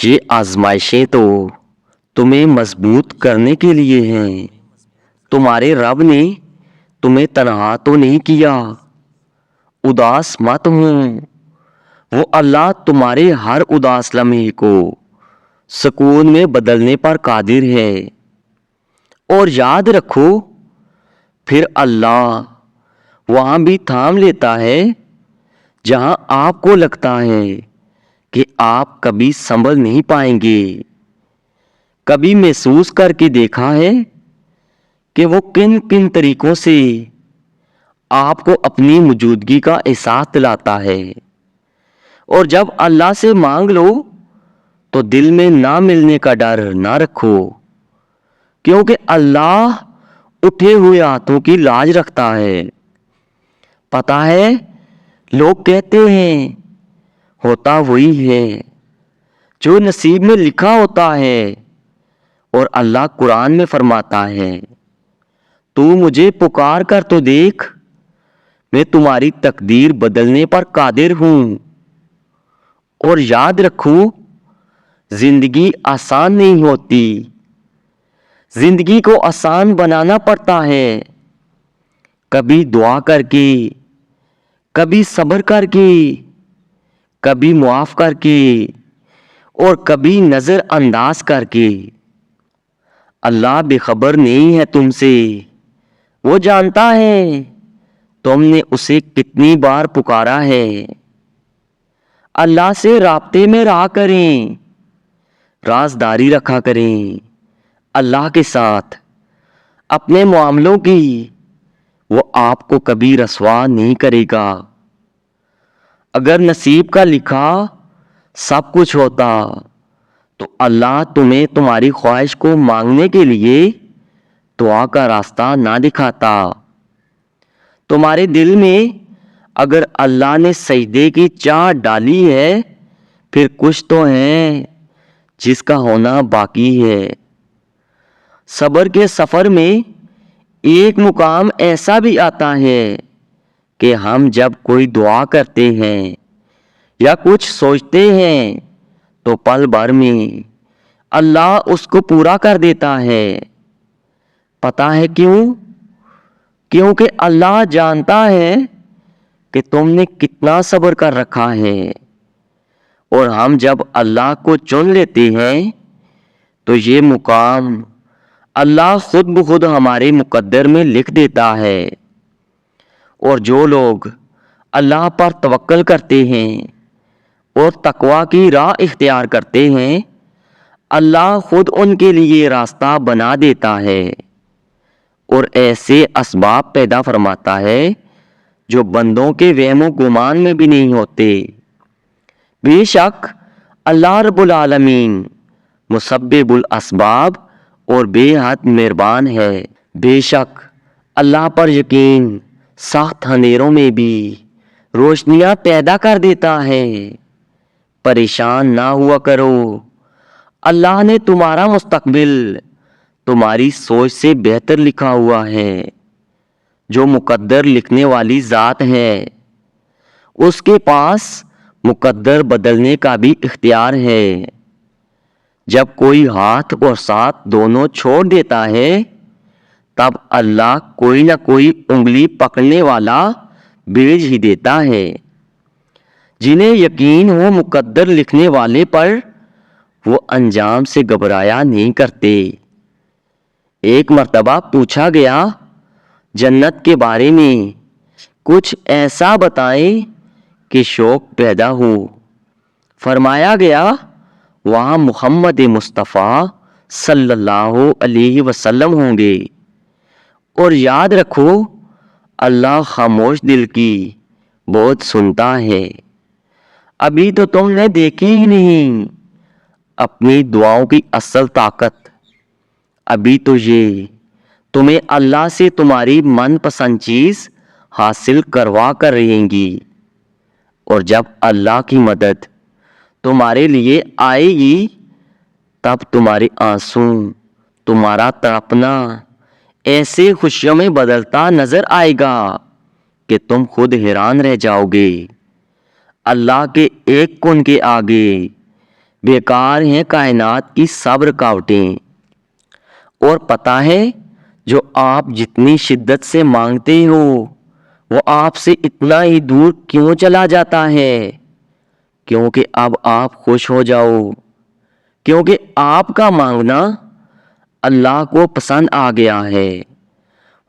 یہ آزمائشیں تو تمہیں مضبوط کرنے کے لیے ہیں۔ تمہارے رب نے تمہیں تنہا تو نہیں کیا۔ اداس مت ہو، وہ اللہ تمہارے ہر اداس لمحے کو سکون میں بدلنے پر قادر ہے۔ اور یاد رکھو، پھر اللہ وہاں بھی تھام لیتا ہے جہاں آپ کو لگتا ہے کہ آپ کبھی سنبھل نہیں پائیں گے۔ کبھی محسوس کر کے دیکھا ہے کہ وہ کن کن طریقوں سے آپ کو اپنی موجودگی کا احساس دلاتا ہے؟ اور جب اللہ سے مانگ لو تو دل میں نہ ملنے کا ڈر نہ رکھو، کیونکہ اللہ اٹھے ہوئے ہاتھوں کی لاج رکھتا ہے۔ پتہ ہے، لوگ کہتے ہیں ہوتا وہی ہے جو نصیب میں لکھا ہوتا ہے، اور اللہ قرآن میں فرماتا ہے، تو مجھے پکار کر تو دیکھ، میں تمہاری تقدیر بدلنے پر قادر ہوں۔ اور یاد رکھو، زندگی آسان نہیں ہوتی، زندگی کو آسان بنانا پڑتا ہے۔ کبھی دعا کر کے، کبھی صبر کر کے، کبھی معاف کر کے، اور کبھی نظر انداز کر کے۔ اللہ بے خبر نہیں ہے تم سے، وہ جانتا ہے تم نے اسے کتنی بار پکارا ہے۔ اللہ سے رابطے میں رہا کریں، رازداری رکھا کریں اللہ کے ساتھ۔ اپنے معاملوں کی وہ آپ کو کبھی رسوا نہیں کرے گا۔ اگر نصیب کا لکھا سب کچھ ہوتا تو اللہ تمہیں تمہاری خواہش کو مانگنے کے لیے دعا کا راستہ نہ دکھاتا۔ تمہارے دل میں اگر اللہ نے سجدے کی چاہت ڈالی ہے، پھر کچھ تو ہے جس کا ہونا باقی ہے۔ صبر کے سفر میں ایک مقام ایسا بھی آتا ہے کہ ہم جب کوئی دعا کرتے ہیں یا کچھ سوچتے ہیں تو پل بھر میں اللہ اس کو پورا کر دیتا ہے۔ پتہ ہے کیوں؟ کیونکہ اللہ جانتا ہے کہ تم نے کتنا صبر کر رکھا ہے۔ اور ہم جب اللہ کو چن لیتے ہیں تو یہ مقام اللہ خود بخود ہمارے مقدر میں لکھ دیتا ہے۔ اور جو لوگ اللہ پر توکل کرتے ہیں اور تقوی کی راہ اختیار کرتے ہیں، اللہ خود ان کے لیے راستہ بنا دیتا ہے اور ایسے اسباب پیدا فرماتا ہے جو بندوں کے وہم و گمان میں بھی نہیں ہوتے۔ بے شک اللہ رب العالمین مسبب الاسباب اور بے حد مہربان ہے۔ بے شک اللہ پر یقین سخت اندھیروں میں بھی روشنیاں پیدا کر دیتا ہے۔ پریشان نہ ہوا کرو، اللہ نے تمہارا مستقبل تمہاری سوچ سے بہتر لکھا ہوا ہے۔ جو مقدر لکھنے والی ذات ہے، اس کے پاس مقدر بدلنے کا بھی اختیار ہے۔ جب کوئی ہاتھ اور ساتھ دونوں چھوڑ دیتا ہے، تب اللہ کوئی نہ کوئی انگلی پکڑنے والا بھیج ہی دیتا ہے۔ جنہیں یقین ہو مقدر لکھنے والے پر، وہ انجام سے گھبرایا نہیں کرتے۔ ایک مرتبہ پوچھا گیا، جنت کے بارے میں کچھ ایسا بتائیں کہ شوق پیدا ہو۔ فرمایا گیا، وہاں محمد مصطفیٰ صلی اللہ علیہ وسلم ہوں گے۔ اور یاد رکھو، اللہ خاموش دل کی بہت سنتا ہے۔ ابھی تو تم نے دیکھی ہی نہیں اپنی دعاؤں کی اصل طاقت۔ ابھی تو یہ تمہیں اللہ سے تمہاری من پسند چیز حاصل کروا کر رہیں گی، اور جب اللہ کی مدد تمہارے لیے آئے گی، تب تمہارے آنسو، تمہارا تڑپنا ایسے خوشیوں میں بدلتا نظر آئے گا کہ تم خود حیران رہ جاؤ گے۔ اللہ کے ایک کن کے آگے بیکار ہیں کائنات کی سب رکاوٹیں، اور پتہ ہے جو آپ جتنی شدت سے مانگتے ہو وہ آپ سے اتنا ہی دور کیوں چلا جاتا ہے؟ کیونکہ اب آپ خوش ہو جاؤ، کیونکہ آپ کا مانگنا اللہ کو پسند آ گیا ہے۔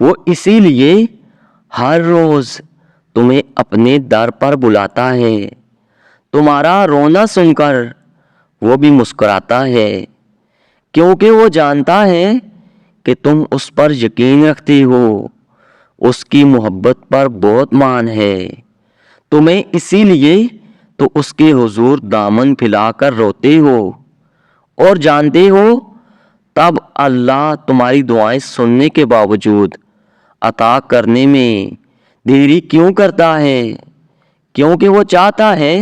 وہ اسی لیے ہر روز تمہیں اپنے در پر بلاتا ہے، تمہارا رونا سن کر وہ بھی مسکراتا ہے، کیونکہ وہ جانتا ہے کہ تم اس پر یقین رکھتے ہو، اس کی محبت پر بہت مان ہے تمہیں، اسی لیے تو اس کے حضور دامن پھیلا کر روتے ہو اور جانتے ہو تب اللہ تمہاری دعائیں سننے کے باوجود عطا کرنے میں دیری کیوں کرتا ہے؟ کیونکہ وہ چاہتا ہے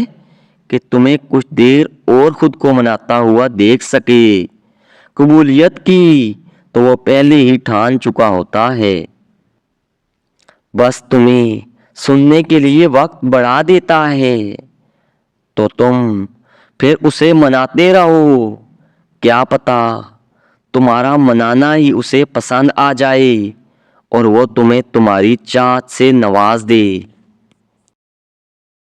کہ تمہیں کچھ دیر اور خود کو مناتا ہوا دیکھ سکے۔ قبولیت کی تو وہ پہلے ہی ٹھان چکا ہوتا ہے، بس تمہیں سننے کے لیے وقت بڑھا دیتا ہے، تو تم پھر اسے مناتے رہو۔ کیا پتا تمہارا منانا ہی اسے پسند آ جائے اور وہ تمہیں تمہاری چاہت سے نواز دے۔